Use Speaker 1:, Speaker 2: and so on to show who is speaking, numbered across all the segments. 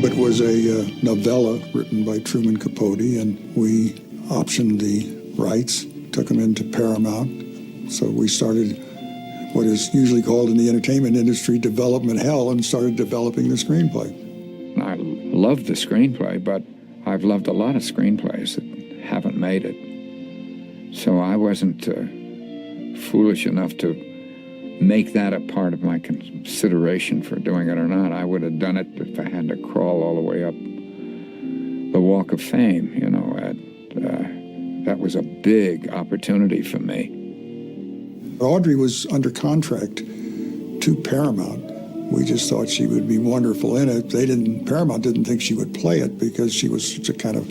Speaker 1: It was a novella written by Truman Capote, and we optioned the rights, took them into Paramount. So we started what is usually called in the entertainment industry development hell and started developing the screenplay.
Speaker 2: I love the screenplay, but I've loved a lot of screenplays that haven't made it. So I wasn't foolish enough to make that a part of my consideration for doing it or not. I would have done it if I had to crawl all the way up the Walk of Fame, you know. That was a big opportunity for me.
Speaker 1: Audrey was under contract to Paramount. We just thought she would be wonderful in it. Paramount didn't think she would play it because she was such a kind of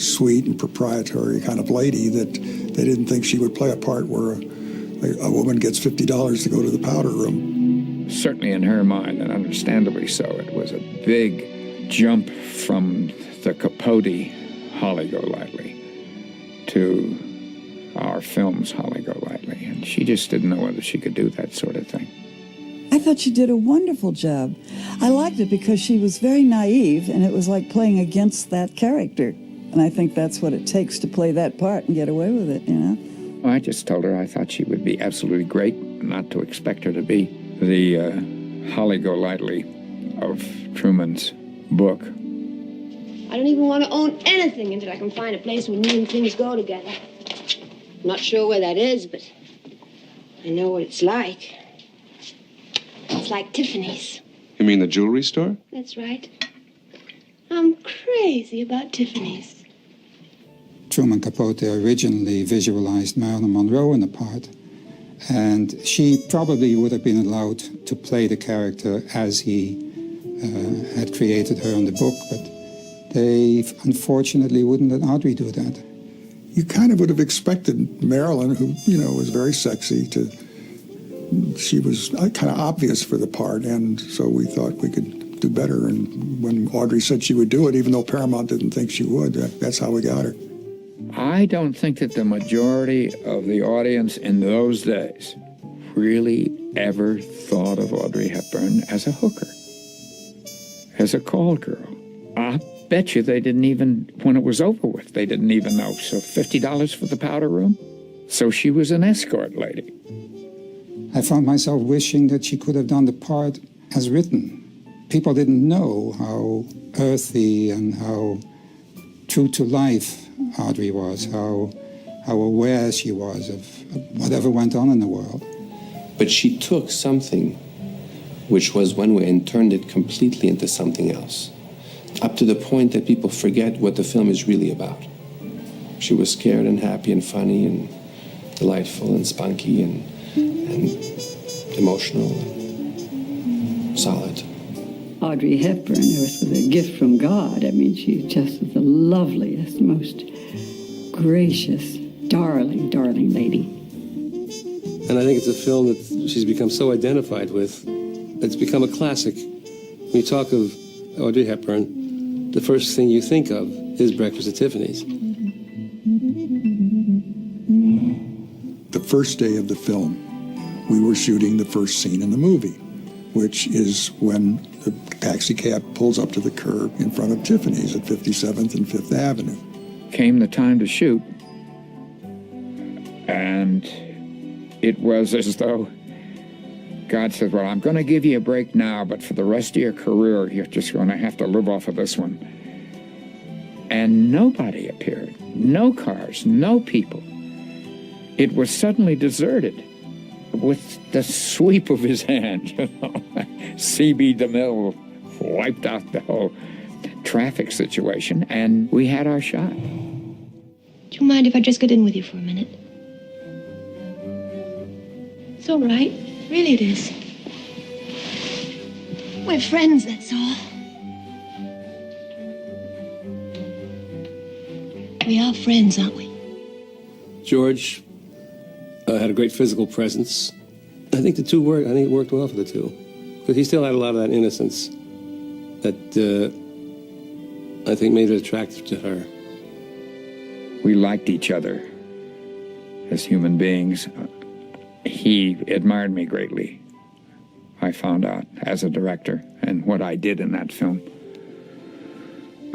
Speaker 1: sweet and proprietary kind of lady that they didn't think she would play a part where a woman gets $50 to go to the powder room.
Speaker 2: Certainly in her mind, and understandably so, it was a big jump from the Capote Holly Golightly to our film's Holly Golightly, and she just didn't know whether she could do that sort of thing.
Speaker 3: I thought she did a wonderful job. I liked it because she was very naive, and it was like playing against that character. And I think that's what it takes to play that part and get away with it, you know?
Speaker 2: I just told her I thought she would be absolutely great, not to expect her to be the Holly Golightly of Truman's book.
Speaker 4: I don't even want to own anything until I can find a place where me and things go together. I'm not sure where that is, but I know what it's like. It's like Tiffany's.
Speaker 5: You mean the jewelry store?
Speaker 4: That's right. I'm crazy about Tiffany's.
Speaker 6: Truman Capote originally visualized Marilyn Monroe in the part, and she probably would have been allowed to play the character as he had created her in the book, but they unfortunately wouldn't let Audrey do that.
Speaker 1: You kind of would have expected Marilyn, who, you know, was very sexy, she was kind of obvious for the part, and so we thought we could do better. And when Audrey said she would do it, even though Paramount didn't think she would, that's how we got her.
Speaker 2: I don't think that the majority of the audience in those days really ever thought of Audrey Hepburn as a hooker, as a call girl. I bet you they didn't even, when it was over with, they didn't even know. So $50 for the powder room? So she was an escort lady.
Speaker 6: I found myself wishing that she could have done the part as written. People didn't know how earthy and how true to life Audrey was, how aware she was of whatever went on in the world.
Speaker 5: But she took something which was one way and turned it completely into something else, up to the point that people forget what the film is really about. She was scared and happy and funny and delightful and spunky and emotional and solid.
Speaker 7: Audrey Hepburn was a gift from God. I mean, she just was the loveliest, most gracious, darling, darling lady.
Speaker 8: And I think it's a film that she's become so identified with, it's become a classic. When you talk of Audrey Hepburn, the first thing you think of is Breakfast at Tiffany's.
Speaker 1: The first day of the film, we were shooting the first scene in the movie, which is when the taxi cab pulls up to the curb in front of Tiffany's at 57th and 5th Avenue.
Speaker 2: Came the time to shoot, and it was as though God said, well, I'm going to give you a break now, but for the rest of your career, you're just going to have to live off of this one. And nobody appeared. No cars, no people. It was suddenly deserted with the sweep of his hand, you know. C.B. DeMille wiped out the whole traffic situation, and we had our shot.
Speaker 4: Do you mind if I just get in with you for a minute? It's all right. Really it is. We're friends, that's all. We are friends, aren't we?
Speaker 8: George had a great physical presence. I think the two worked. I think it worked well for the two. Because he still had a lot of that innocence that I think made it attractive to her.
Speaker 2: We liked each other as human beings. He admired me greatly, I found out, as a director, and what I did in that film.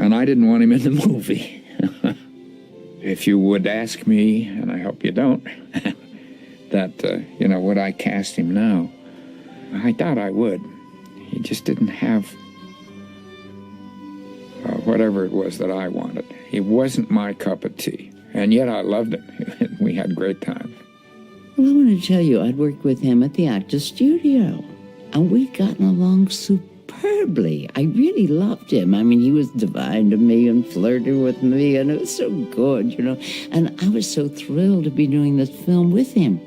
Speaker 2: And I didn't want him in the movie. If you would ask me, and I hope you don't, that, would I cast him now? I doubt I would. He just didn't have whatever it was that I wanted. He wasn't my cup of tea. And yet I loved him. We had great times.
Speaker 9: Well, I want to tell you, I'd worked with him at the Actors Studio, and we'd gotten along superbly. I really loved him. I mean, he was divine to me and flirted with me, and it was so good, And I was so thrilled to be doing this film with him.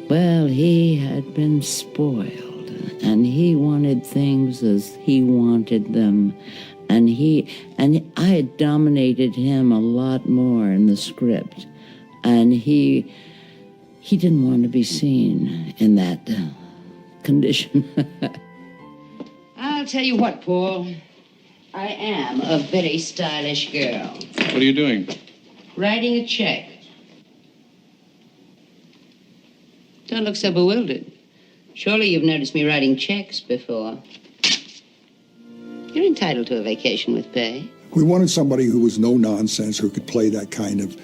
Speaker 9: Well, he had been spoiled, and he wanted things as he wanted them. And I had dominated him a lot more in the script. And he didn't want to be seen in that condition.
Speaker 10: I'll tell you what, Paul. I am a very stylish girl.
Speaker 11: What are you doing?
Speaker 10: Writing a check. Don't look so bewildered. Surely you've noticed me writing checks before. You're entitled to a vacation with pay.
Speaker 1: We wanted somebody who was no nonsense, who could play that kind of,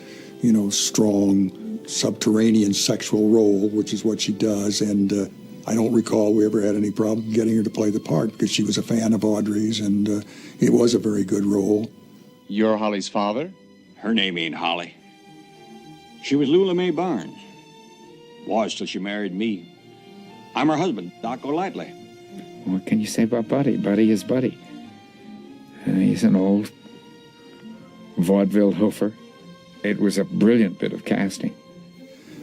Speaker 1: strong, subterranean sexual role, which is what she does. And I don't recall we ever had any problem getting her to play the part because she was a fan of Audrey's, and it was a very good role.
Speaker 11: You're Holly's father?
Speaker 12: Her name ain't Holly. She was Lula Mae Barnes. Was till she married me. I'm her husband, Doc Golightly.
Speaker 2: What can you say about Buddy? Buddy is Buddy. He's an old vaudeville hoofer. It was a brilliant bit of casting.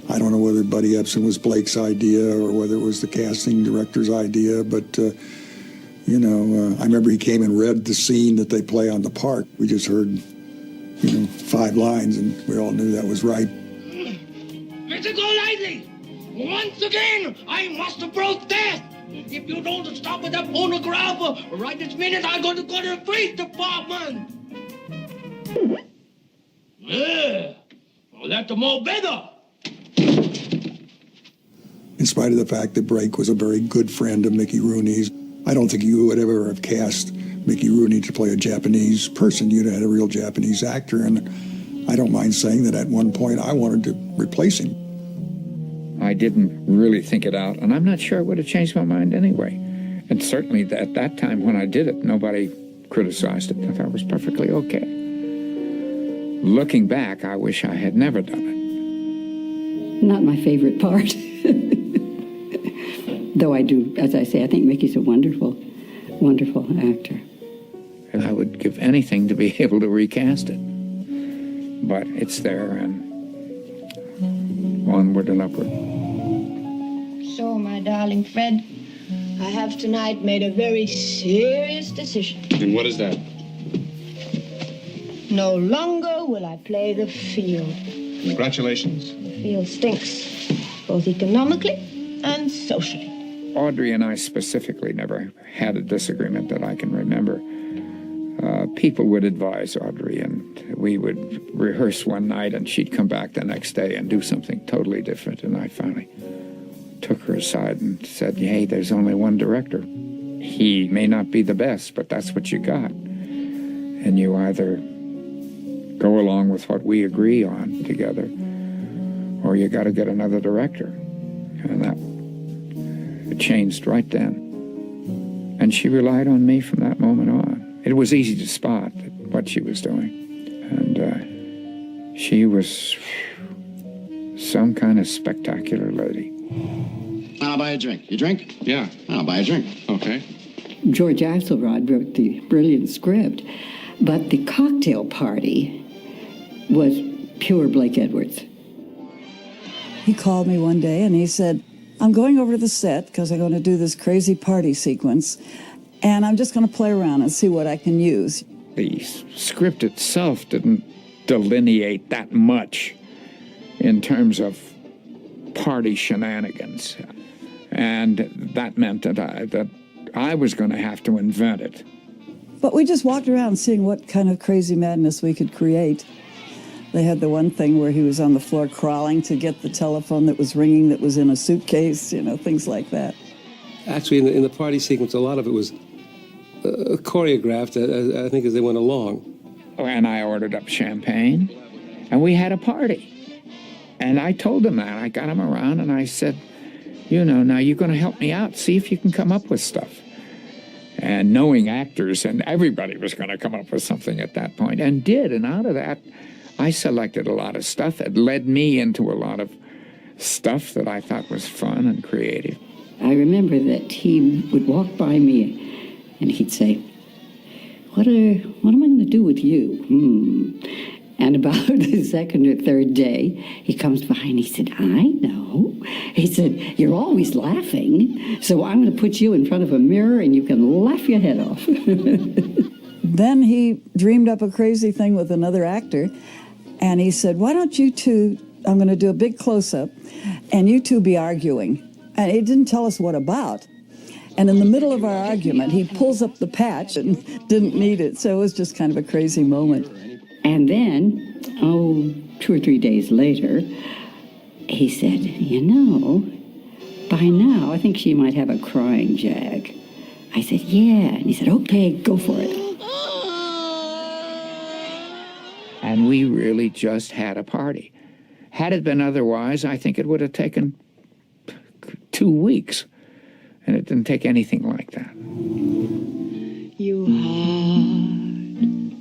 Speaker 1: I don't know whether Buddy Ebsen was Blake's idea or whether it was the casting director's idea, but, I remember he came and read the scene that they play on the park. We just heard, 5 lines, and we all knew that was right.
Speaker 13: Mr. Golightly, once again, I must protest. If you don't stop with that phonograph right this minute, I'm going to go to the police department. Yeah, well, that's more better.
Speaker 1: In spite of the fact that Blake was a very good friend of Mickey Rooney's, I don't think you would ever have cast Mickey Rooney to play a Japanese person. You'd have had a real Japanese actor, and I don't mind saying that at one point I wanted to replace him.
Speaker 2: I didn't really think it out, and I'm not sure it would have changed my mind anyway. And certainly at that time when I did it, nobody criticized it. I thought it was perfectly okay. Looking back, I wish I had never done it.
Speaker 7: Not my favorite part. Though I do, as I say, I think Mickey's a wonderful, wonderful actor.
Speaker 2: And I would give anything to be able to recast it. But it's there, and onward and upward.
Speaker 4: So, my darling Fred, I have tonight made a very serious decision.
Speaker 11: And what is that?
Speaker 4: No longer will I play the field.
Speaker 11: Congratulations.
Speaker 4: The field stinks, both economically and socially.
Speaker 2: Audrey and I specifically never had a disagreement that I can remember. People would advise Audrey, and we would rehearse one night, and she'd come back the next day and do something totally different. And I finally took her aside and said, hey, there's only one director. He may not be the best, but that's what you got. And you either go along with what we agree on together, or you got to get another director. And that it changed right then. And she relied on me from that moment on. It was easy to spot what she was doing. And she was some kind of spectacular lady.
Speaker 11: I'll buy a drink. You drink? Yeah. I'll buy a drink. Okay.
Speaker 7: George Axelrod wrote the brilliant script, but the cocktail party was pure Blake Edwards.
Speaker 3: He called me one day and he said, I'm going over to the set because I'm going to do this crazy party sequence, and I'm just going to play around and see what I can use.
Speaker 2: The script itself didn't delineate that much in terms of party shenanigans. And that meant that I was going to have to invent it.
Speaker 3: But we just walked around seeing what kind of crazy madness we could create. They had the one thing where he was on the floor crawling to get the telephone that was ringing that was in a suitcase, things like that.
Speaker 8: Actually, in the party sequence, a lot of it was choreographed, I think, as they went along.
Speaker 2: And I ordered up champagne, and we had a party. And I told him that. I got him around, and I said, you know, now you're going to help me out. See if you can come up with stuff. And knowing actors, and everybody was going to come up with something at that point, and did. And out of that, I selected a lot of stuff that led me into a lot of stuff that I thought was fun and creative.
Speaker 7: I remember that he would walk by me and he'd say, what am I going to do with you? And about the second or third day, he comes by and he said, I know. He said, you're always laughing, so I'm going to put you in front of a mirror and you can laugh your head off.
Speaker 3: Then he dreamed up a crazy thing with another actor, and he said, why don't you two, I'm going to do a big close-up, and you two be arguing. And he didn't tell us what about. And in the middle of our argument, he pulls up the patch and didn't need it. So it was just kind of a crazy moment.
Speaker 7: And then, 2 or 3 days later, he said, you know, by now I think she might have a crying jag. I said, yeah. And he said, okay, go for it.
Speaker 2: And we really just had a party. Had it been otherwise, I think it would have taken 2 weeks. And it didn't take anything like that.
Speaker 14: You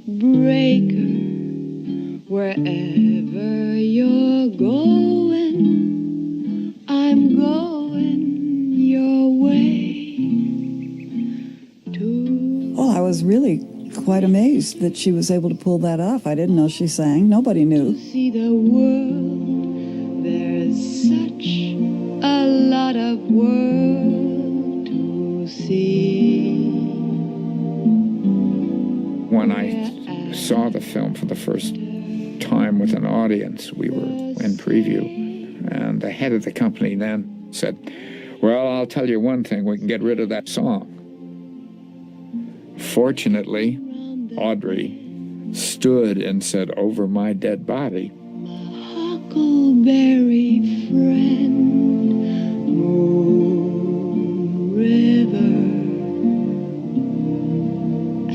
Speaker 14: heartbreaker, wherever you're going, I'm going your way too.
Speaker 3: Well, I was really quite amazed that she was able to pull that off. I didn't know she sang. Nobody knew.
Speaker 14: See the world, there's such a lot of world to see.
Speaker 2: When I saw the film for the first time with an audience, we were in preview, and the head of the company then said, well, I'll tell you one thing, we can get rid of that song. Fortunately, Audrey stood and said, over my dead body,
Speaker 14: Huckleberry friend, moon river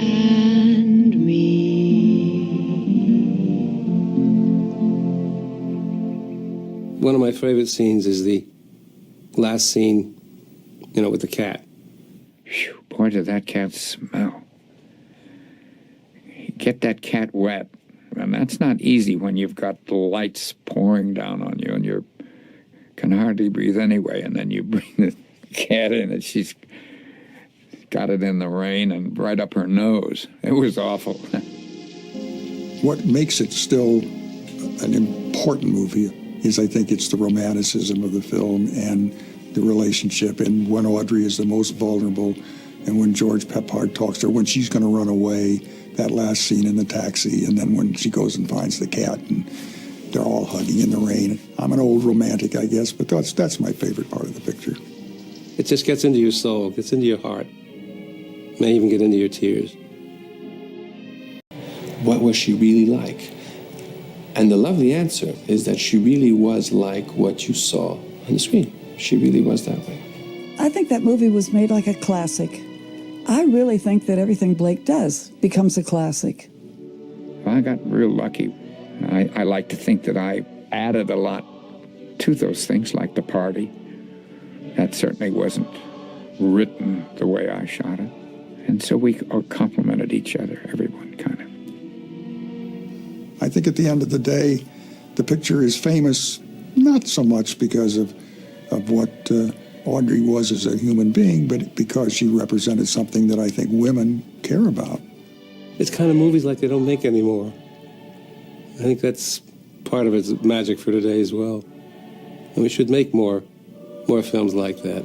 Speaker 14: and me.
Speaker 8: One of my favorite scenes is the last scene, you know, with the cat.
Speaker 2: Whew, boy, did that cat smell. Get that cat wet, and that's not easy when you've got the lights pouring down on you and you can hardly breathe anyway, and then you bring the cat in and she's got it in the rain and right up her nose. It was awful.
Speaker 1: What makes it still an important movie is, I think, it's the romanticism of the film and the relationship, and when Audrey is the most vulnerable, and when George Peppard talks to her, when she's going to run away, that last scene in the taxi, and then when she goes and finds the cat and they're all hugging in the rain. I'm an old romantic, I guess, but that's my favorite part of the picture.
Speaker 8: It just gets into your soul, gets into your heart, may even get into your tears.
Speaker 5: What was she really like? And the lovely answer is that she really was like what you saw on the screen. She really was that way.
Speaker 3: I think that movie was made like a classic. I really think that everything Blake does becomes a classic.
Speaker 2: I got real lucky. I like to think that I added a lot to those things, like the party. That certainly wasn't written the way I shot it. And so we complemented each other, everyone kind of.
Speaker 1: I think at the end of the day, the picture is famous not so much because of what Audrey was as a human being, but because she represented something that I think women care about.
Speaker 8: It's kind of movies like they don't make anymore. I think that's part of its magic for today as well. And we should make more films like that.